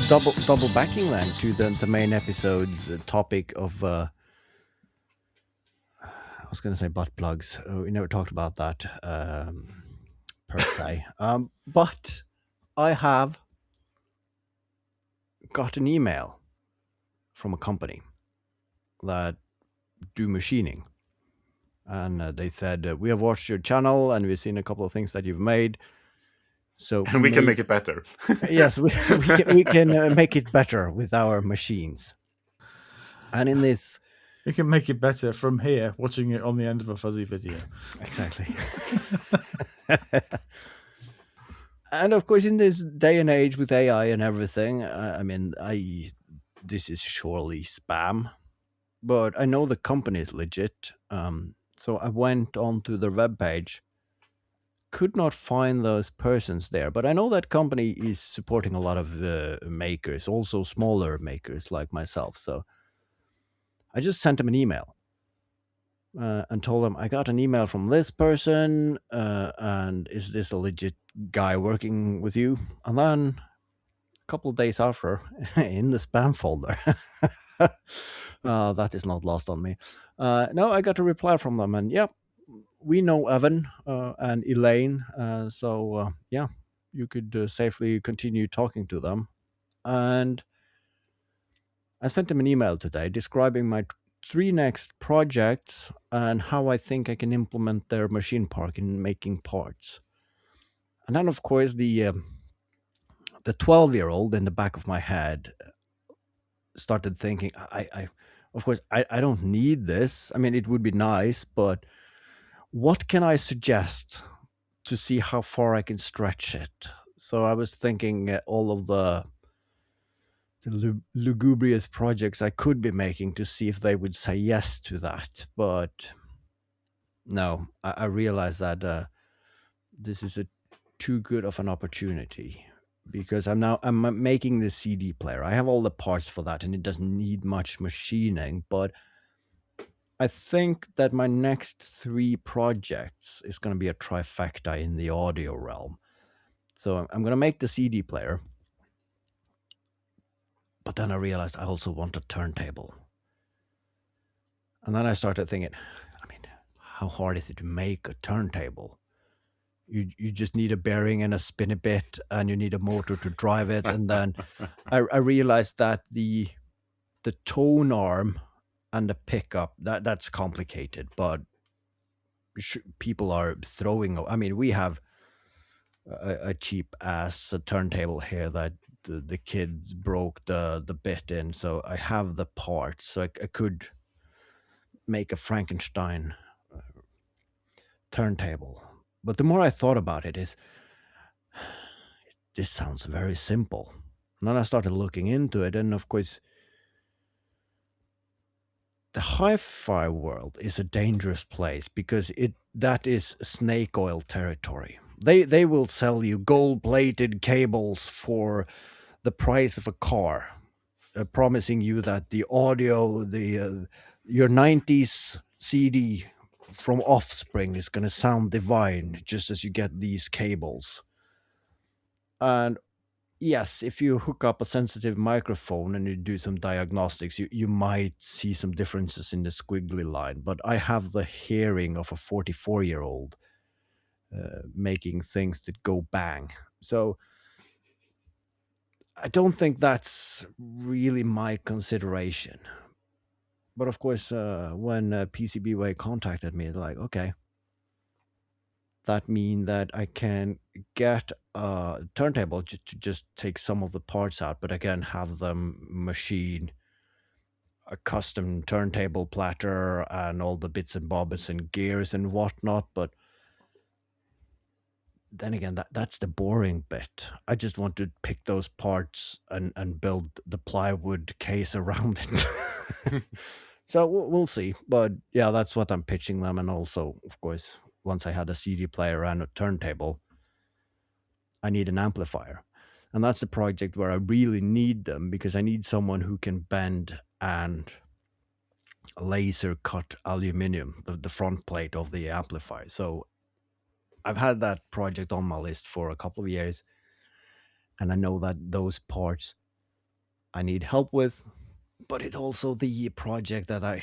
double backing then to the main episode's topic of I was going to say butt plugs. We never talked about that per se. But I have got an email from a company that do machining. And they said, we have watched your channel and we've seen a couple of things that you've made. So And we can make it better. Yes, we can make it better with our machines. And in this... You can make it better from here, watching it on the end of a fuzzy video. Exactly. And of course, in this day and age with AI and everything, this is surely spam. But I know the company is legit. So I went onto their webpage, could not find those persons there. But I know that company is supporting a lot of makers, also smaller makers like myself. So I just sent them an email and told them, I got an email from this person, and is this a legit guy working with you? And then a couple of days after, in the spam folder, that is not lost on me. No, I got a reply from them, and yeah, we know Evan and Elaine, so yeah, you could safely continue talking to them. And I sent them an email today describing my 3 next projects and how I think I can implement their machine park in making parts. And then, of course, the 12-year-old in the back of my head started thinking, of course, I don't need this. I mean, it would be nice, but what can I suggest to see how far I can stretch it? So I was thinking all of the lugubrious projects I could be making to see if they would say yes to that. But no, I realized that this is too good of an opportunity, because I'm making the CD player. I have all the parts for that, and it doesn't need much machining. But I think that my next 3 projects is going to be a trifecta in the audio realm. So I'm going to make the CD player. But then I realized I also want a turntable. And then I started thinking, I mean, how hard is it to make a turntable? You just need a bearing and a spinny bit, and you need a motor to drive it. And then I realized that the tone arm and the pickup, that's complicated. But people are throwing... I mean, we have a cheap ass turntable here that the kids broke the bit in, so I have the parts, so I could make a Frankenstein turntable. But the more I thought about it, this sounds very simple. And then I started looking into it, and of course, the hi-fi world is a dangerous place, because that is snake oil territory. They will sell you gold-plated cables for the price of a car, promising you that the audio, your 90s CD from Offspring is going to sound divine just as you get these cables. And yes, if you hook up a sensitive microphone and you do some diagnostics, you might see some differences in the squiggly line. But I have the hearing of a 44-year-old making things that go bang. So I don't think that's really my consideration. But of course, when PCBWay contacted me, they're like, okay, that means that I can get a turntable to just take some of the parts out, but again, have them machine a custom turntable platter and all the bits and bobs and gears and whatnot. But then again, that's the boring bit. I just want to pick those parts and build the plywood case around it. So we'll see. But yeah, that's what I'm pitching them. And also, of course, once I had a CD player and a turntable, I need an amplifier. And that's a project where I really need them, because I need someone who can bend and laser cut aluminium, the front plate of the amplifier. So I've had that project on my list for a couple of years, and I know that those parts I need help with, but it's also the project that I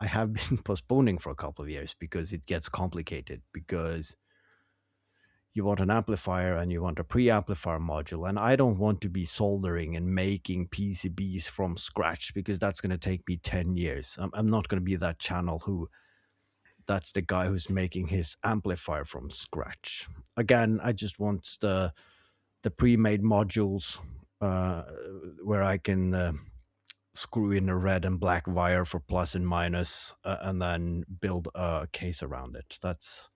have been postponing for a couple of years because it gets complicated because you want an amplifier and you want a preamplifier module, and I don't want to be soldering and making PCBs from scratch because that's going to take me 10 years. I'm not going to be that channel who that's the guy who's making his amplifier from scratch. Again, I just want the pre-made modules uh, where I can screw in a red and black wire for plus and minus, and then build a case around it. That's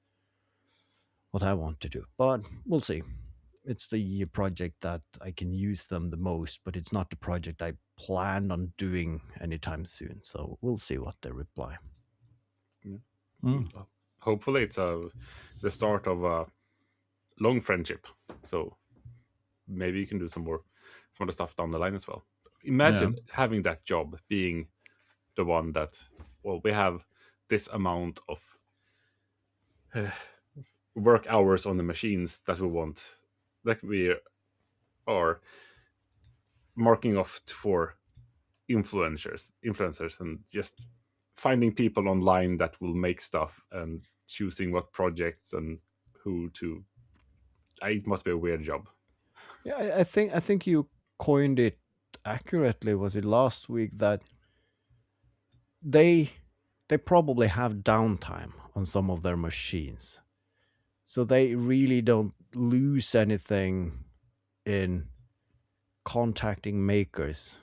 what I want to do. But we'll see. It's the project that I can use them the most, but it's not the project I plan on doing anytime soon. So we'll see what they reply. Yeah. Mm. Hopefully, it's the start of a long friendship. So maybe you can do some other stuff down the line as well. Imagine having that job, being the one that, well, we have this amount of work hours on the machines that we want, that we are marking off for influencers, and just finding people online that will make stuff and choosing what projects and who to. It must be a weird job. Yeah, I think you coined it accurately. Was it last week that they they probably have downtime on some of their machines, so they really don't lose anything in contacting makers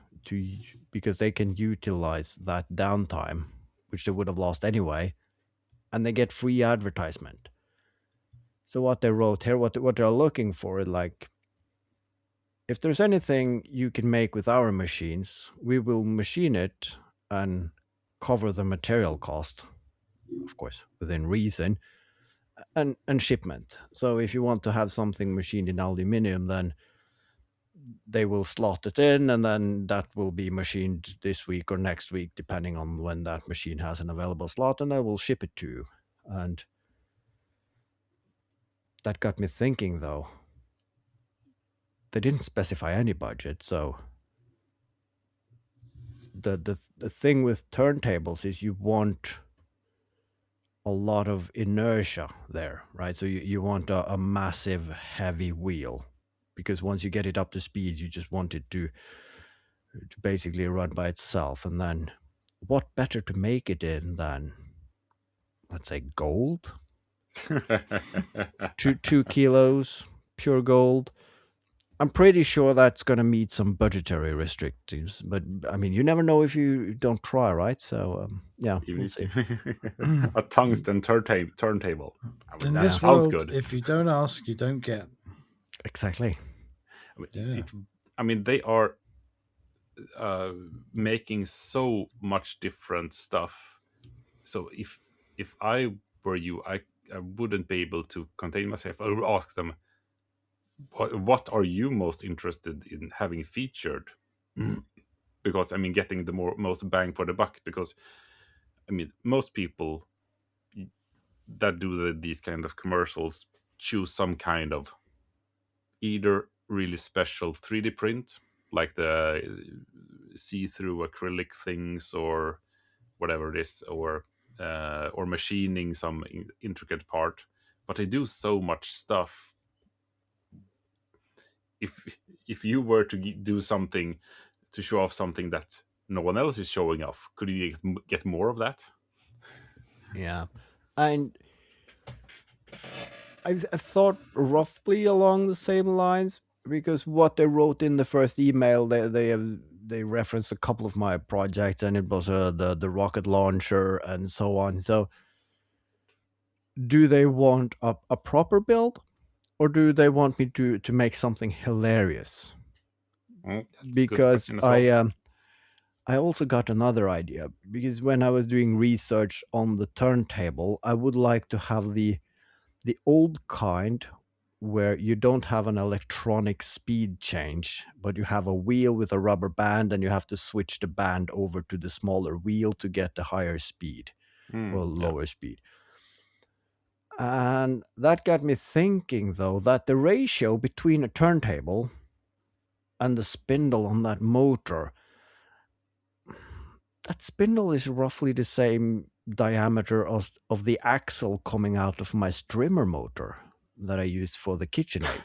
because they can utilize that downtime, which they would have lost anyway, and they get free advertisement. So what they wrote here, what they're looking for, is like, if there's anything you can make with our machines, we will machine it and cover the material cost, of course, within reason, and shipment. So if you want to have something machined in aluminium, then they will slot it in, and then that will be machined this week or next week, depending on when that machine has an available slot, and I will ship it to you. And that got me thinking, though. They didn't specify any budget, so the thing with turntables is you want a lot of inertia there, right? So you want a massive, heavy wheel, because once you get it up to speed, you just want it to basically run by itself. And then what better to make it in than, let's say, gold? 2 kilos, pure gold. I'm pretty sure that's going to meet some budgetary restrictions, but I mean, you never know if you don't try, right? So, yeah, Even we'll if see. a tungsten turntable. I mean, In that this sounds world, good. if you don't ask, you don't get. Exactly. I mean, Yeah. they are making so much different stuff. So if I were you, I wouldn't be able to contain myself. I would ask them, what are you most interested in having featured? Because I mean, getting the most bang for the buck. Because I mean, most people that do these kind of commercials choose some kind of either really special 3D print, like the see-through acrylic things or whatever it is, or machining some intricate part. But they do so much stuff. If you were to do something to show off something that no one else is showing off, could you get more of that? Yeah. And I thought roughly along the same lines, because what they wrote in the first email, they referenced a couple of my projects, and it was the rocket launcher and so on. So, do they want a proper build, or do they want me to make something hilarious? That's a good Because question as well. I also got another idea, because when I was doing research on the turntable, I would like to have the old kind, where you don't have an electronic speed change, but you have a wheel with a rubber band, and you have to switch the band over to the smaller wheel to get the higher speed or Yeah. lower speed. And that got me thinking, though, that the ratio between a turntable and the spindle on that motor, that spindle is roughly the same diameter of the axle coming out of my strimmer motor that I used for the KitchenAid.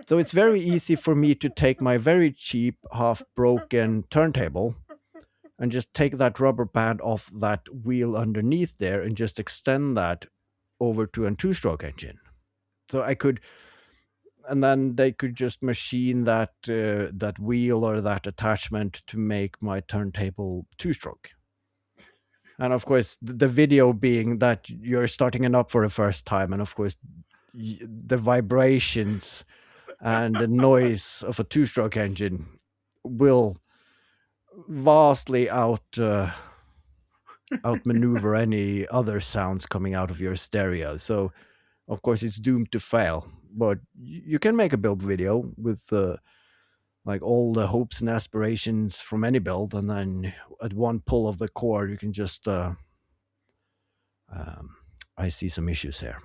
So it's very easy for me to take my very cheap, half-broken turntable and just take that rubber band off that wheel underneath there and just extend that over to a two-stroke engine. So I could, and then they could just machine that wheel or that attachment to make my turntable two-stroke. And of course, the video being that you're starting it up for the first time, and of course, the vibrations and the noise of a two-stroke engine will vastly outmaneuver any other sounds coming out of your stereo. So, of course, it's doomed to fail. But you can make a build video with like all the hopes and aspirations from any build, and then at one pull of the cord, you can just. I see some issues here.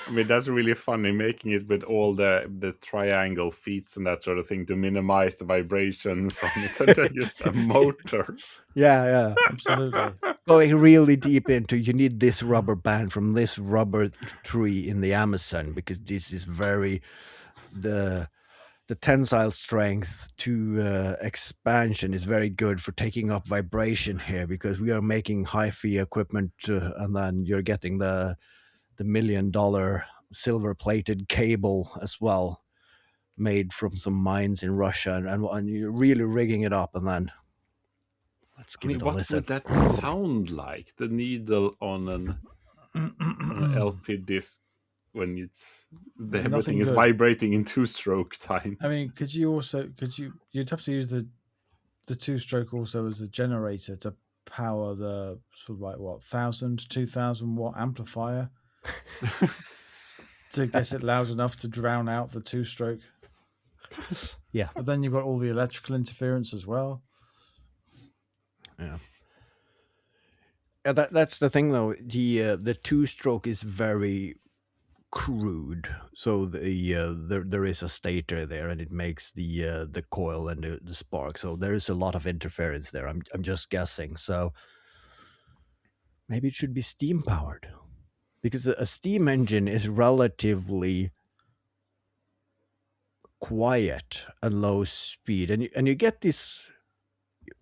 I mean, that's really funny, making it with all the triangle feet and that sort of thing to minimize the vibrations on it, and then just a motor. Yeah, Absolutely. going really deep into, you need this rubber band from this rubber tree in the Amazon, because this is very the tensile strength to expansion is very good for taking up vibration here, because we are making hi-fi equipment, and then you're getting the $1 million silver plated cable as well, made from some mines in Russia, and you're really rigging it up, and then let's I give mean, it a what listen. would that sound like? The needle on an LP disc when everything is good. vibrating in two-stroke time. I mean, you'd have to use the two-stroke also as a generator to power the sort of like 1,000, 2,000 watt amplifier to get it loud enough to drown out the two-stroke. Yeah. But then you've got all the electrical interference as well. Yeah. That's the thing, though. The two-stroke is very crude. So there is a stator there, and it makes the coil and the spark. So there is a lot of interference there. I'm just guessing. So maybe it should be steam powered, because a steam engine is relatively quiet and low speed, and you get this.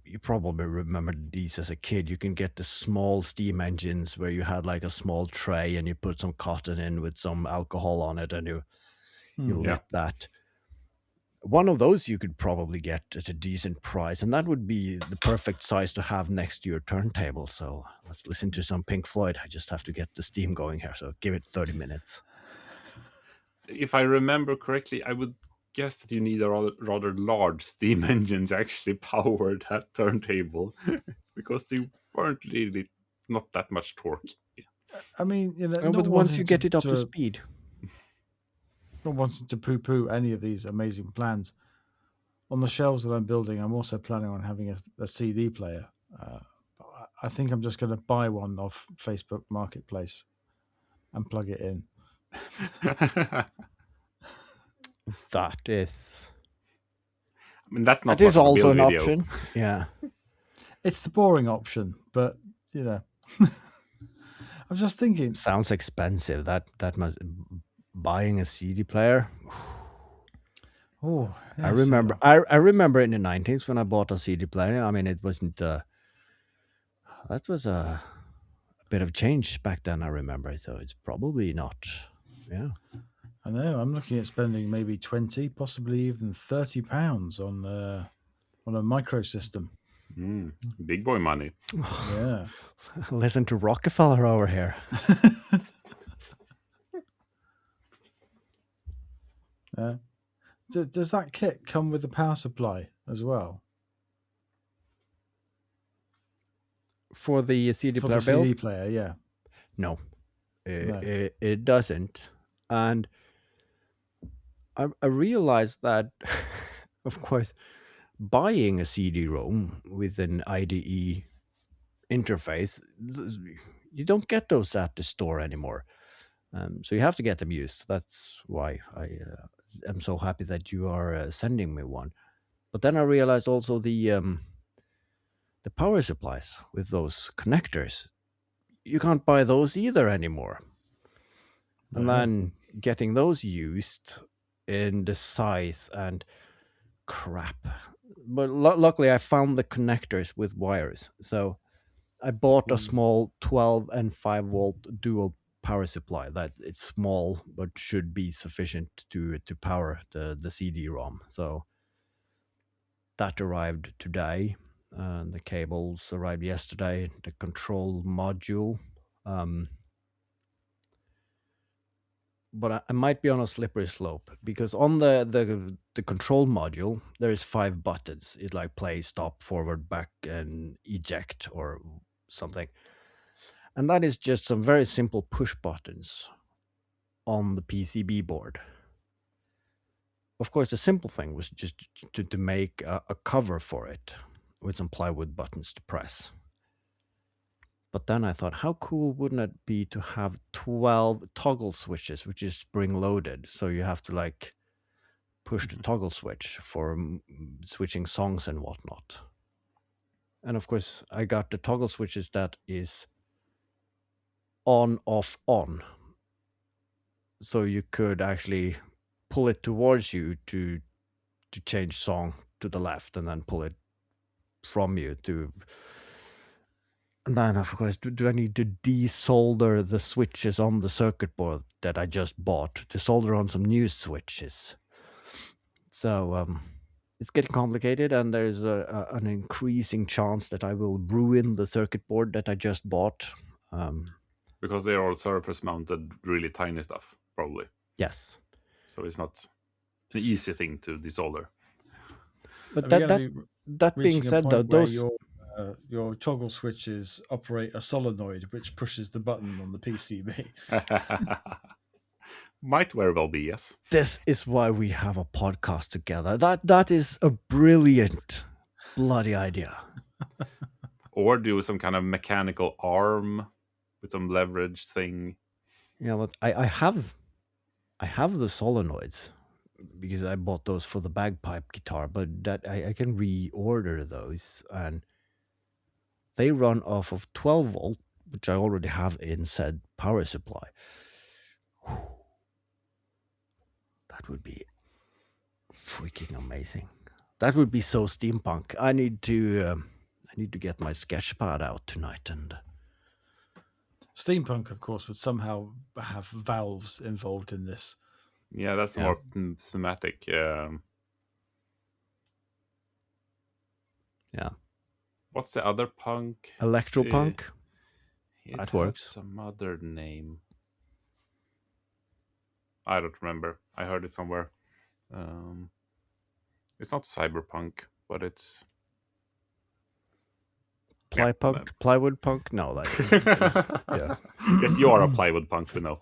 You probably remember these as a kid. You can get the small steam engines where you had like a small tray and you put some cotton in with some alcohol on it, and you lit that. One of those you could probably get at a decent price, and that would be the perfect size to have next to your turntable. So let's listen to some Pink Floyd. I just have to get the steam going here, so give it 30 minutes. If I remember correctly, I would guess that you need a rather large steam engine to actually power that turntable, because they weren't really not that much torque. I mean, But once you get it up to speed. Not wanting to poo-poo any of these amazing plans. On the shelves that I'm building, I'm also planning on having a CD player. I think I'm just going to buy one off Facebook Marketplace and plug it in. That is. I mean, that's not. That is also an video. option. Yeah. It's the boring option, but I'm just thinking. Sounds expensive. That must, buying a CD player. Oh, yes, I remember. I remember in the 90s when I bought a CD player. I mean, it wasn't. That was a bit of change back then. I remember, so it's probably not. Yeah. I know. I'm looking at spending maybe 20, possibly even £30 on a micro system. Big boy money. Yeah. Listen to Rockefeller over here. Does that kit come with a power supply as well? For the CD For player the build? CD player, yeah. No. It doesn't. And I realized that, of course, buying a CD-ROM with an IDE interface, you don't get those at the store anymore. So you have to get them used. That's why I I'm so happy that you are sending me one. But then I realized also the power supplies with those connectors. You can't buy those either anymore. And No. then getting those used in the size and crap. But luckily, I found the connectors with wires. So I bought a small 12 and 5-volt dual power supply that it's small but should be sufficient to power the CD-ROM. So that arrived today. The cables arrived yesterday. The control module. But I might be on a slippery slope because on the control module there is 5 buttons. It like play, stop, forward, back, and eject or something. And that is just some very simple push buttons on the PCB board. Of course, the simple thing was just to make a cover for it with some plywood buttons to press. But then I thought, how cool wouldn't it be to have 12 toggle switches, which is spring loaded? So you have to like push the toggle switch for switching songs and whatnot. And of course, I got the toggle switches that is on, off, on. So you could actually pull it towards you to change song to the left and then pull it from you to... And then, of course, do I need to desolder the switches on the circuit board that I just bought to solder on some new switches? So it's getting complicated, and there's an increasing chance that I will ruin the circuit board that I just bought. Because they're all surface-mounted, really tiny stuff, probably. Yes. So it's not an easy thing to desolder. But that being said, though, those... your toggle switches operate a solenoid which pushes the button on the PCB. Might very well be, yes. This is why we have a podcast together. That is a brilliant bloody idea. Or do some kind of mechanical arm with some leverage thing. Yeah, but I have the solenoids because I bought those for the bagpipe guitar, but that I can reorder those, and they run off of 12 volt, which I already have in said power supply. That would be freaking amazing. That would be so steampunk. I need to get my sketch pad out tonight. And steampunk, of course, would somehow have valves involved in this. Yeah, that's more thematic. Yeah. What's the other punk? Electropunk. That works. Some other name. I don't remember. I heard it somewhere. It's not cyberpunk, but it's Plywood punk? No, yeah. Yes, you are a plywood punk, we know.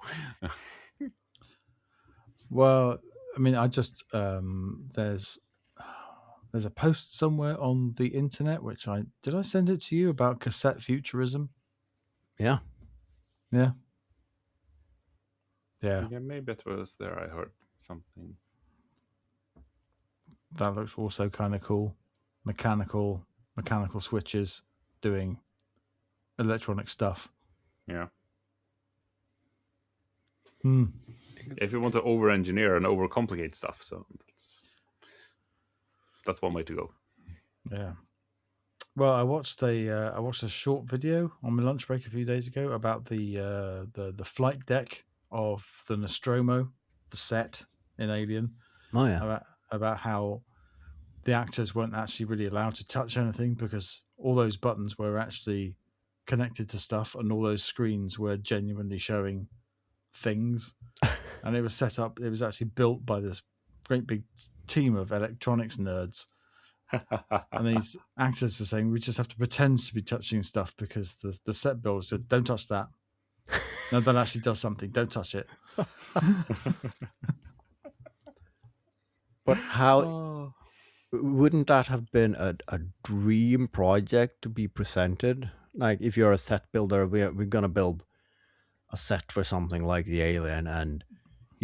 Well, I mean, I just there's a post somewhere on the internet which did I send it to you about cassette futurism? Yeah. Yeah. Yeah, maybe it was there. I heard something. That looks also kind of cool. Mechanical switches doing electronic stuff. Yeah. If you want to over-engineer and over-complicate stuff, so that's one way to go. Yeah. Well, I watched a short video on my lunch break a few days ago about the flight deck of the Nostromo, the set in Alien. Oh yeah. About how the actors weren't actually really allowed to touch anything because all those buttons were actually connected to stuff and all those screens were genuinely showing things. And it was set up, it was actually built by this great big team of electronics nerds. And these actors were saying, we just have to pretend to be touching stuff because the set builders said, don't touch that. No, that actually does something. Don't touch it. But how wouldn't that have been a dream project to be presented? Like, if you're a set builder, we're gonna build a set for something like the Alien, and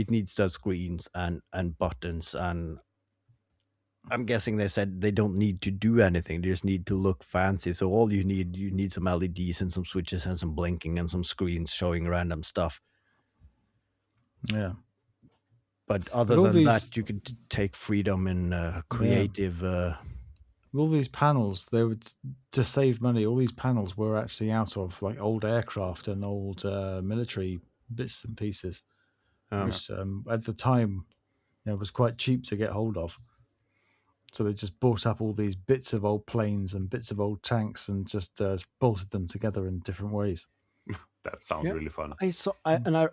it needs those screens and buttons, and I'm guessing they said they don't need to do anything. They just need to look fancy. So all you need some LEDs and some switches and some blinking and some screens showing random stuff. Yeah. But other But all than these, that, you could take freedom in yeah, creative. all these panels, they would to save money. All these panels were actually out of like old aircraft and old military bits and pieces, Yeah. which at the time, was quite cheap to get hold of. So they just bought up all these bits of old planes and bits of old tanks and just bolted them together in different ways. That sounds Yeah, really fun. I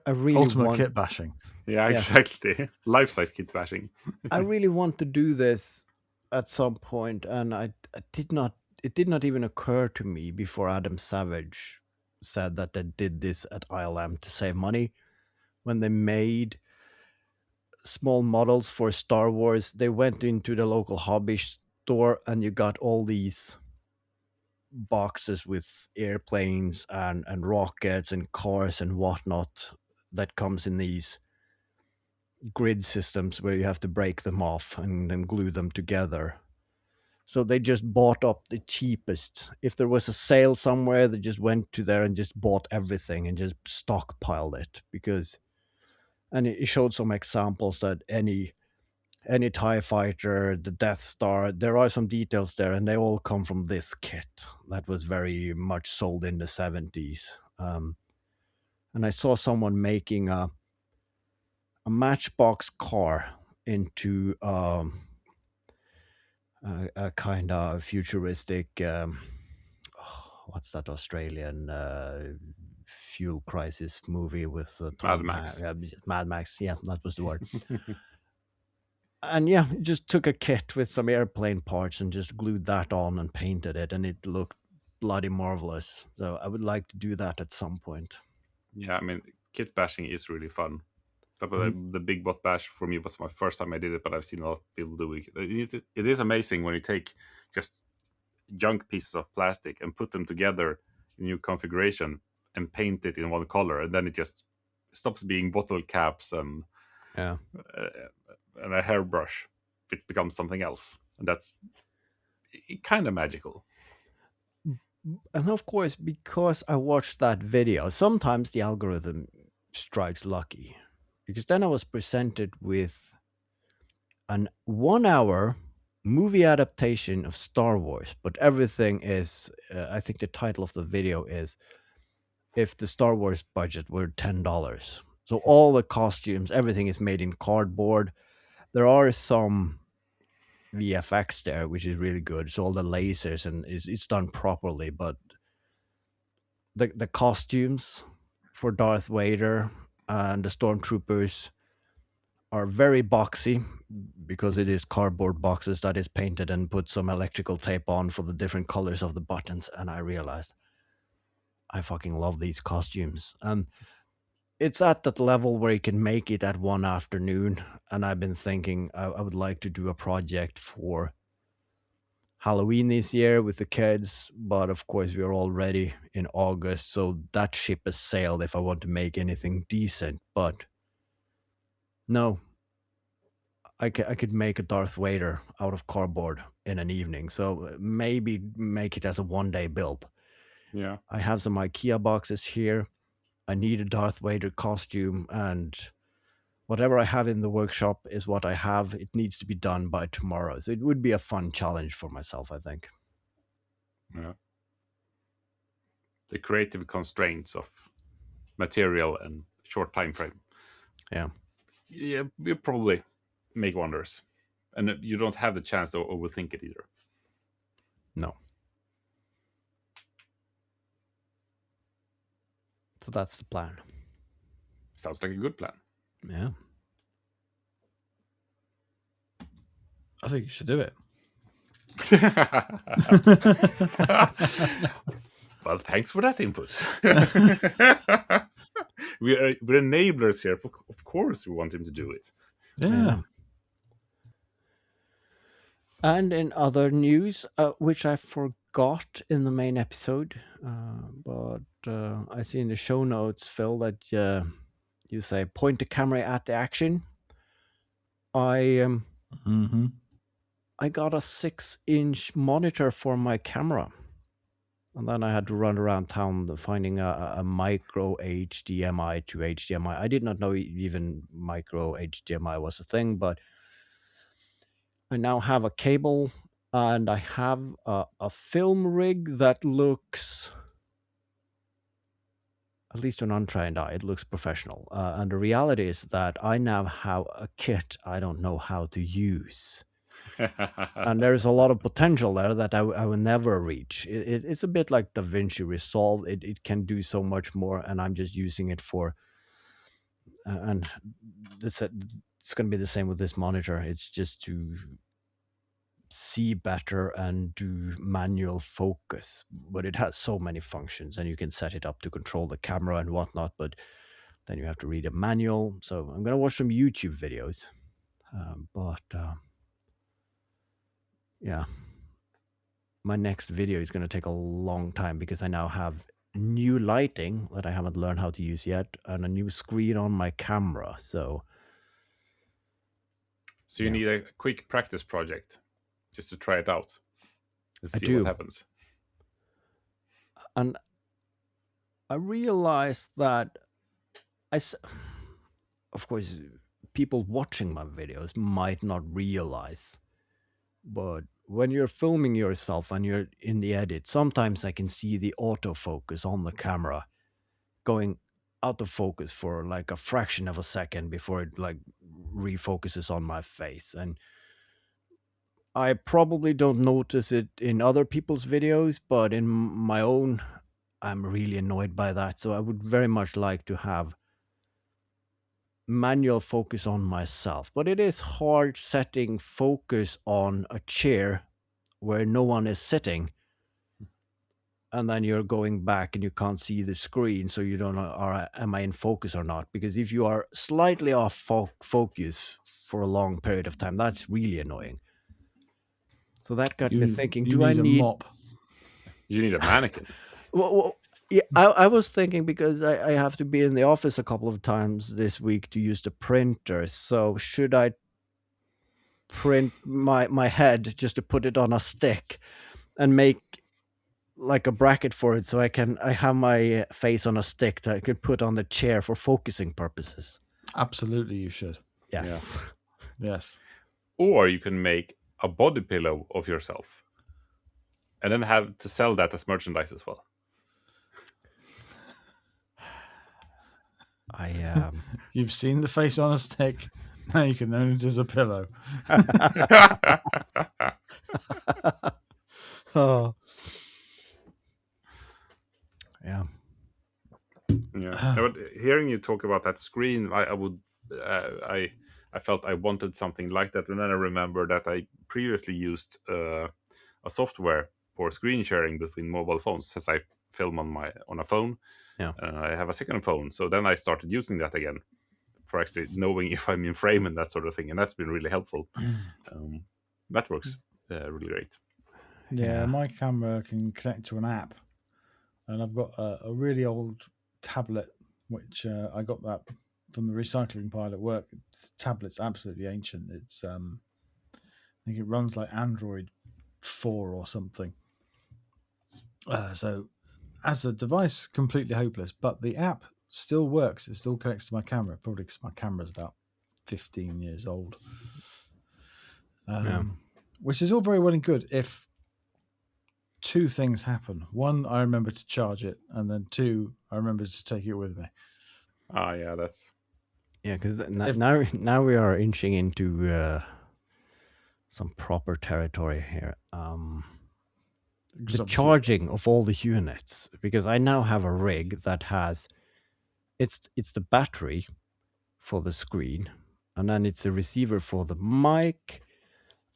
really Ultimate want. kit bashing. Yeah, Yeah, exactly. Life-size kit bashing. I really want to do this at some point, and I did not. It did not even occur to me before Adam Savage said that they did this at ILM to save money when they made small models for Star Wars. They went into the local hobby store, and you got all these boxes with airplanes and rockets and cars and whatnot that comes in these grid systems where you have to break them off and then glue them together. So they just bought up the cheapest. If there was a sale somewhere, they just went to there and just bought everything and just stockpiled it because. And it showed some examples that any TIE fighter, the Death Star, there are some details there, and they all come from this kit that was very much sold in the 70s. And I saw someone making a Matchbox car into a kind of futuristic. What's that Australian fuel crisis movie with Mad Max. Mad Max? Yeah, that was the word. And yeah, just took a kit with some airplane parts and just glued that on and painted it, and it looked bloody marvelous. So I would like to do that at some point. Yeah, I mean, kit bashing is really fun. The Big Bot Bash for me was my first time I did it, but I've seen a lot of people doing it. It is amazing when you take just junk pieces of plastic and put them together in new configuration and paint it in one color, and then it just stops being bottle caps Yeah. and a hairbrush. It becomes something else, and that's kind of magical. And of course, because I watched that video, sometimes the algorithm strikes lucky. Because then I was presented with an 1 hour movie adaptation of Star Wars, but everything is, I think the title of the video is If the Star Wars Budget Were $10. So all the costumes, everything is made in cardboard. There are some VFX there, which is really good. So all the lasers and it's done properly, but the costumes for Darth Vader and the stormtroopers are very boxy because it is cardboard boxes that is painted and put some electrical tape on for the different colors of the buttons. And I realized I fucking love these costumes. And it's at that level where you can make it at one afternoon. And I've been thinking I would like to do a project for Halloween this year with the kids, but of course we're already in August, so that ship has sailed if I want to make anything decent. But no, I could make a Darth Vader out of cardboard in an evening, so maybe make it as a 1 day build. Yeah. I have some IKEA boxes here. I need a Darth Vader costume, and whatever I have in the workshop is what I have. It needs to be done by tomorrow. So it would be a fun challenge for myself, I think. Yeah. The creative constraints of material and short time frame. Yeah. Yeah, you probably make wonders. And you don't have the chance to overthink it either. No. So that's the plan. Sounds like a good plan. Yeah. I think you should do it. Well, thanks for that input. we're enablers here. Of course, we want him to do it. Yeah. And in other news, which I forgot in the main episode, but I see in the show notes, Phil, that you say point the camera at the action. I I got a 6-inch monitor for my camera. And then I had to run around town finding a micro HDMI to HDMI. I did not know even micro HDMI was a thing, but I now have a cable and I have a film rig that looks, at least to an untrained eye, it looks professional. And the reality is that I now have a kit I don't know how to use. And there's a lot of potential there that I will never reach. It's a bit like DaVinci Resolve. It can do so much more, and I'm just using it for. And it's going to be the same with this monitor. It's just to see better and do manual focus. But it has so many functions, and you can set it up to control the camera and whatnot. But then you have to read a manual. So I'm going to watch some YouTube videos. Yeah, my next video is going to take a long time because I now have new lighting that I haven't learned how to use yet and a new screen on my camera. So you need a quick practice project just to try it out and see what happens. And I realized that of course, people watching my videos might not realize, but when you're filming yourself and you're in the edit, sometimes I can see the autofocus on the camera going out of focus for like a fraction of a second before it like refocuses on my face. And I probably don't notice it in other people's videos, but in my own, I'm really annoyed by that. So I would very much like to have manual focus on myself, but it is hard setting focus on a chair where no one is sitting, and then you're going back and you can't see the screen, so you don't know, am I in focus or not? Because if you are slightly off focus for a long period of time, that's really annoying. So that got me thinking, do I need a mop? You need a mannequin. Well, yeah, I was thinking because I have to be in the office a couple of times this week to use the printer. So should I print my head just to put it on a stick and make like a bracket for it so I have my face on a stick that I could put on the chair for focusing purposes? Absolutely, you should. Yes. Yeah. Yes. Or you can make a body pillow of yourself and then have to sell that as merchandise as well. You've seen the face on a stick. Now you can own it as a pillow. Oh. Yeah. Yeah. But hearing you talk about that screen, I felt I wanted something like that, and then I remember that I previously used a software for screen sharing between mobile phones, since I film on a phone. Yeah. I have a second phone, so then I started using that again for actually knowing if I'm in frame and that sort of thing, and that's been really helpful. That works really great. Yeah, my camera can connect to an app, and I've got a really old tablet, which I got that from the recycling pile at work. The tablet's absolutely ancient. It's I think it runs like Android 4 or something. So as a device, completely hopeless, but the app still works. It still connects to my camera, probably because my camera's about 15 years old. Which is all very well and good if two things happen. One, I remember to charge it, and then two, I remember to take it with me. Yeah, that's... Yeah, because now we are inching into some proper territory here. The charging of all the units, because I now have a rig that has it's the battery for the screen, and then it's a receiver for the mic,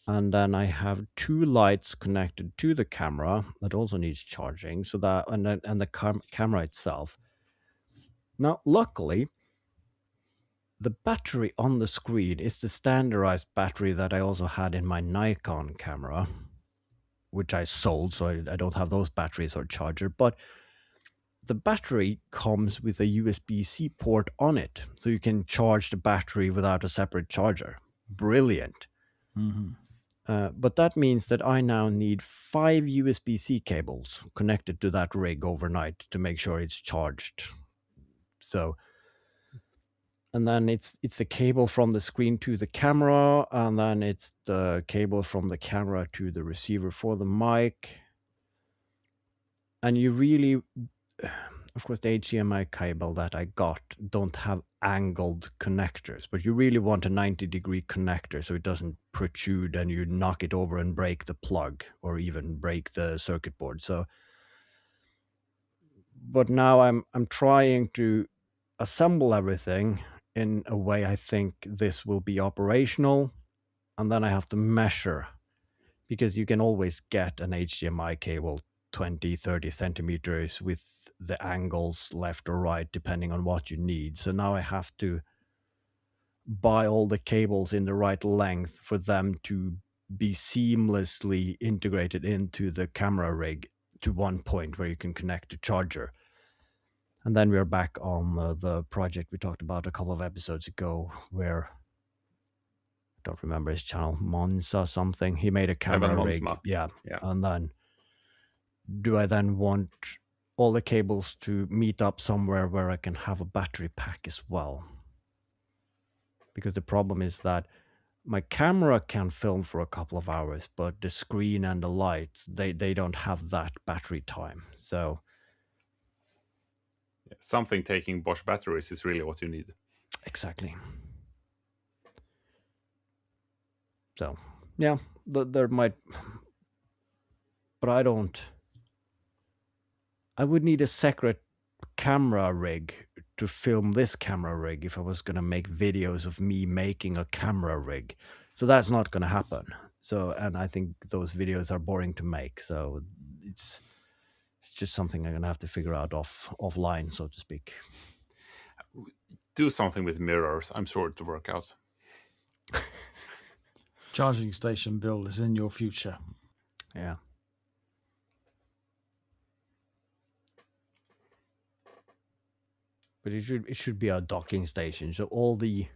and then I have two lights connected to the camera that also needs charging, so that and the camera itself. Now, luckily, the battery on the screen is the standardized battery that I also had in my Nikon camera, which I sold, so I don't have those batteries or charger. But the battery comes with a USB-C port on it, so you can charge the battery without a separate charger. Brilliant. Mm-hmm. But that means that I now need 5 USB-C cables connected to that rig overnight to make sure it's charged. So, and then it's the cable from the screen to the camera, and then it's the cable from the camera to the receiver for the mic. And you really, of course, the HDMI cable that I got don't have angled connectors, but you really want a 90-degree connector so it doesn't protrude and you knock it over and break the plug or even break the circuit board. So, but now I'm trying to assemble everything in a way I think this will be operational, and then I have to measure, because you can always get an HDMI cable 20-30 centimeters with the angles left or right depending on what you need. So now I have to buy all the cables in the right length for them to be seamlessly integrated into the camera rig to one point where you can connect the charger. And then we're back on the project we talked about a couple of episodes ago, where I don't remember his channel, Monsma something. He made a camera rig. Monsma. Yeah. Yeah. And then do I then want all the cables to meet up somewhere where I can have a battery pack as well? Because the problem is that my camera can film for a couple of hours, but the screen and the lights, they don't have that battery time. So Something taking Bosch batteries is really what you need. exactly. So yeah, there might, but I would need a separate camera rig to film this camera rig if I was going to make videos of me making a camera rig. So that's not going to happen. So, and I think those videos are boring to make. So it's just something I'm going to have to figure out offline, so to speak. Do something with mirrors. I'm sure to work out. Charging station build is in your future. Yeah. But it should be a docking station. So all the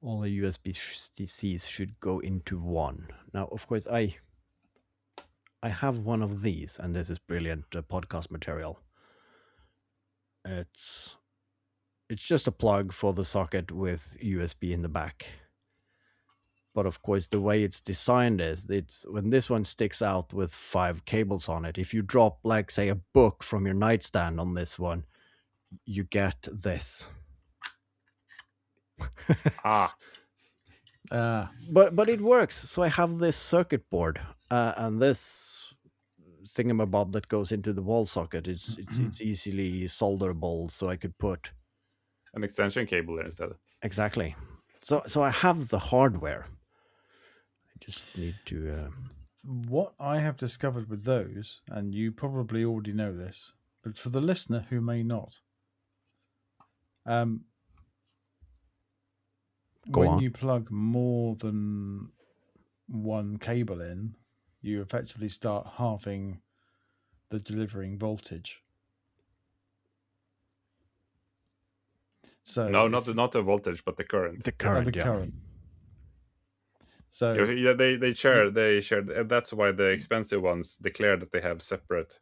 USB-Cs should go into one. Now, of course, I have one of these, and this is brilliant podcast material. It's just a plug for the socket with USB in the back. But of course, the way it's designed is it's when this one sticks out with 5 cables on it, if you drop, like, say, a book from your nightstand on this one, you get this. But it works. So I have this circuit board and this thingamabob that goes into the wall socket. It's easily solderable, so I could put an extension cable there instead. Exactly. So I have the hardware. I just need to. What I have discovered with those, and you probably already know this, but for the listener who may not, when you plug more than one cable in, you effectively start halving the delivering voltage. So no, not the voltage, but the current. The current. Current. So yeah, they share. That's why the expensive ones declare that they have separate.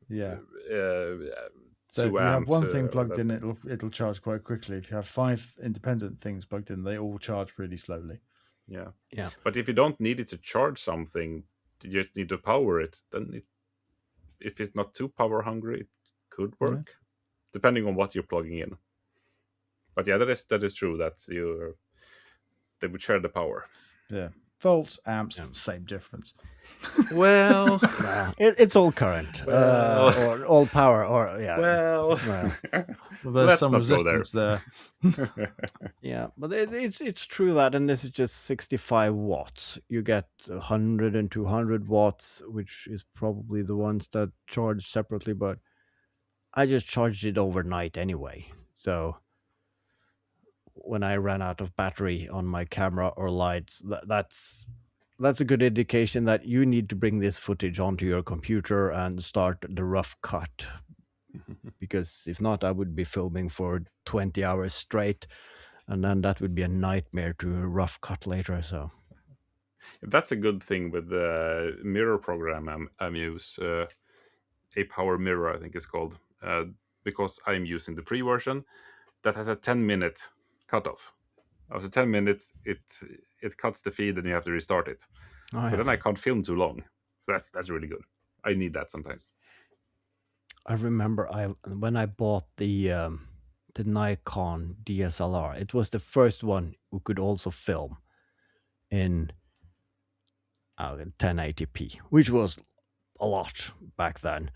Yeah. So if you have one thing plugged in, it'll charge quite quickly. If you have 5 independent things plugged in, they all charge really slowly. Yeah. Yeah. But if you don't need it to charge something, you just need to power it. Then if it's not too power hungry, it could work, depending on what you're plugging in. But yeah, that is true that they would share the power. Yeah. Volts, amps, same difference. Well, it's all current, or all power, or Well, there's some resistance there. Yeah, but it's true that, and this is just 65 watts. You get 100 and 200 watts, which is probably the ones that charge separately. But I just charged it overnight anyway, so when I ran out of battery on my camera or lights, that's that's a good indication that you need to bring this footage onto your computer and start the rough cut. Because if not, I would be filming for 20 hours straight, and then that would be a nightmare to rough cut later. So That's a good thing with the mirror program I'm use. A Power Mirror, I think it's called, because I'm using the free version that has a 10-minute cutoff. After 10 minutes, it cuts the feed and you have to restart it. oh, So yeah. then I can't film too long. So that's really good. I need that sometimes. I remember when I bought the Nikon DSLR, it was the first one who could also film in 1080p, which was a lot back then.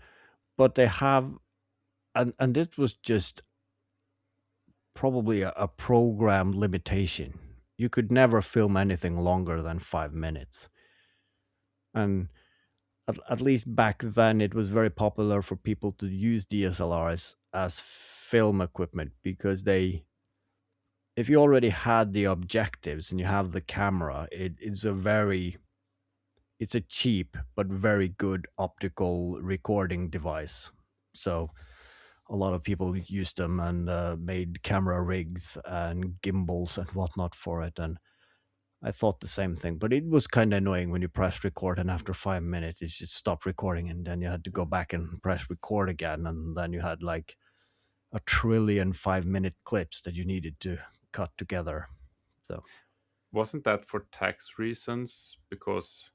But they have, and it was just probably a program limitation. You could never film anything longer than 5 minutes. And at least back then, it was very popular for people to use DSLRs as film equipment because if you already had the objectives and you have the camera, it's a cheap but very good optical recording device. So a lot of people used them and made camera rigs and gimbals and whatnot for it. And I thought the same thing, but it was kind of annoying when you pressed record and after 5 minutes it just stopped recording, and then you had to go back and press record again, and then you had like a trillion 5-minute clips that you needed to cut together. So Wasn't that for tax reasons? Because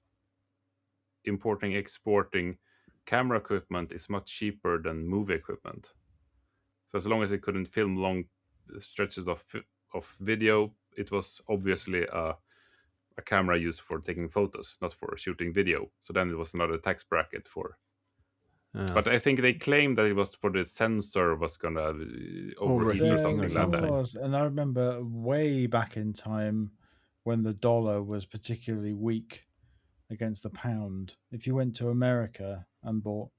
exporting camera equipment is much cheaper than movie equipment. So as long as it couldn't film long stretches of video, it was obviously a camera used for taking photos, not for shooting video. So then it was another tax bracket for. But I think they claimed that it was for the sensor was gonna overheat or Overheating something like that. Was, and I remember way back in time when the dollar was particularly weak against the pound. If you went to America and bought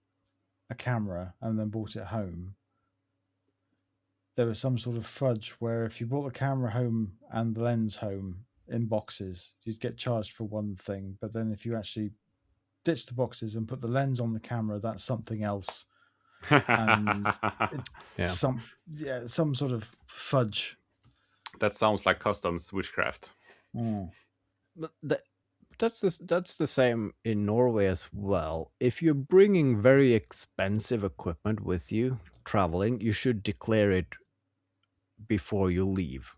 a camera and then brought it home, there was some sort of fudge where if you brought the camera home and the lens home in boxes, you'd get charged for one thing. But then if you actually ditch the boxes and put the lens on the camera, that's something else. And some sort of fudge. That sounds like customs witchcraft. But that's the same in Norway as well. If you're bringing very expensive equipment with you traveling, you should declare it before you leave.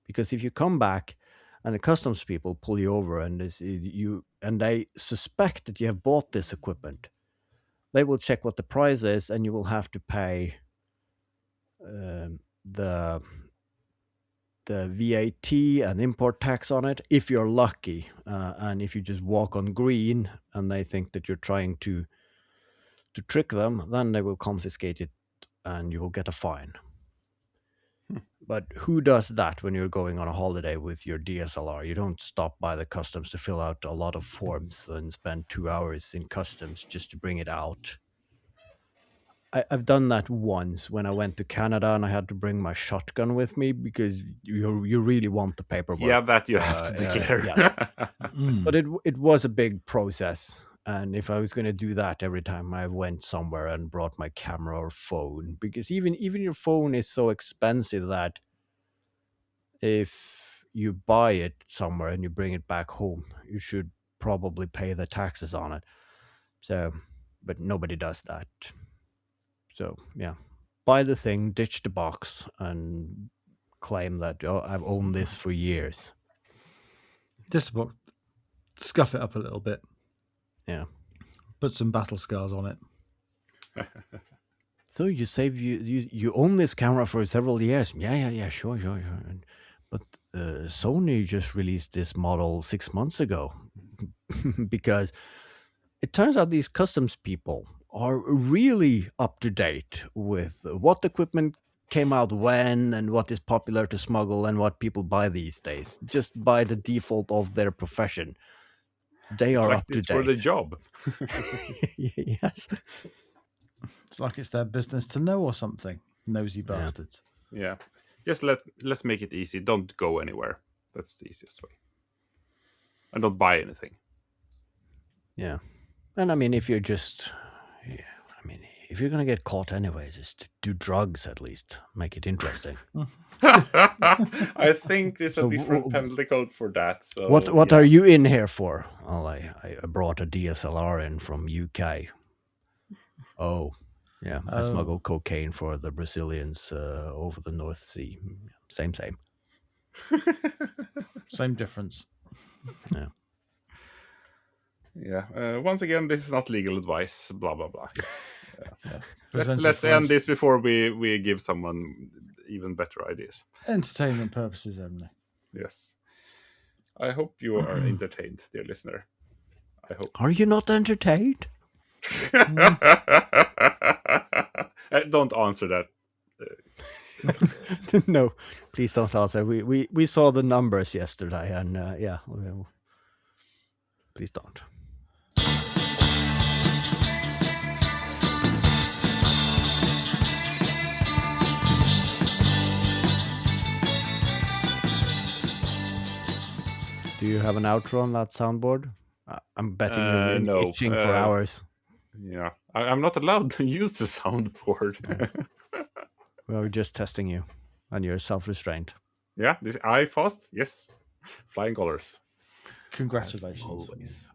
Because if you come back and the customs people pull you over and they suspect that you have bought this equipment, they will check what the price is, and you will have to pay the VAT and import tax on it if you're lucky. And if you just walk on green and they think that you're trying to trick them, then they will confiscate it and you will get a fine. But who does that when you're going on a holiday with your DSLR? You don't stop by the customs to fill out a lot of forms and spend 2 hours in customs just to bring it out. I've done that once when I went to Canada and I had to bring my shotgun with me because you really want the paperwork. Yeah, that you have to declare. Yes. But it was a big process. And if I was going to do that every time I went somewhere and brought my camera or phone, because even your phone is so expensive that if you buy it somewhere and you bring it back home, you should probably pay the taxes on it. So, but nobody does that. So, yeah, buy the thing, ditch the box, and claim that, I've owned this for years. Ditch the box, scuff it up a little bit. Yeah. Put some battle scars on it. So you save you own this camera for several years. Yeah, sure. But Sony just released this model 6 months ago because it turns out these customs people are really up to date with what equipment came out when and what is popular to smuggle and what people buy these days, just by the default of their profession. They are up to date. For the job. Yes. It's like it's their business to know or something. Nosy bastards. Yeah. Just let's make it easy. Don't go anywhere. That's the easiest way. and don't buy anything. Yeah. And I mean, if you're just, if you're going to get caught anyways, just do drugs at least. Make it interesting. I think there's a So different penalty code for that. So what yeah. are you in here for? Well, I brought a DSLR in from UK. Oh, yeah. I smuggled cocaine for the Brazilians over the North Sea. Same. Same difference. Yeah. Yeah. Once again, this is not legal advice. Blah blah blah. Presented Let's for end this before we give someone even better ideas. entertainment purposes only. Yes. I hope you are entertained, dear listener. I hope. Are you not entertained? Don't answer that. No, please don't answer. We saw the numbers yesterday, and yeah, please don't. Do you have an outro on that soundboard? I'm betting you'll be No. itching for hours. Yeah, I'm not allowed to use the soundboard. Well, we're just testing you and your self-restraint. Yeah, this I fast. Yes, flying colors. Congratulations. Always.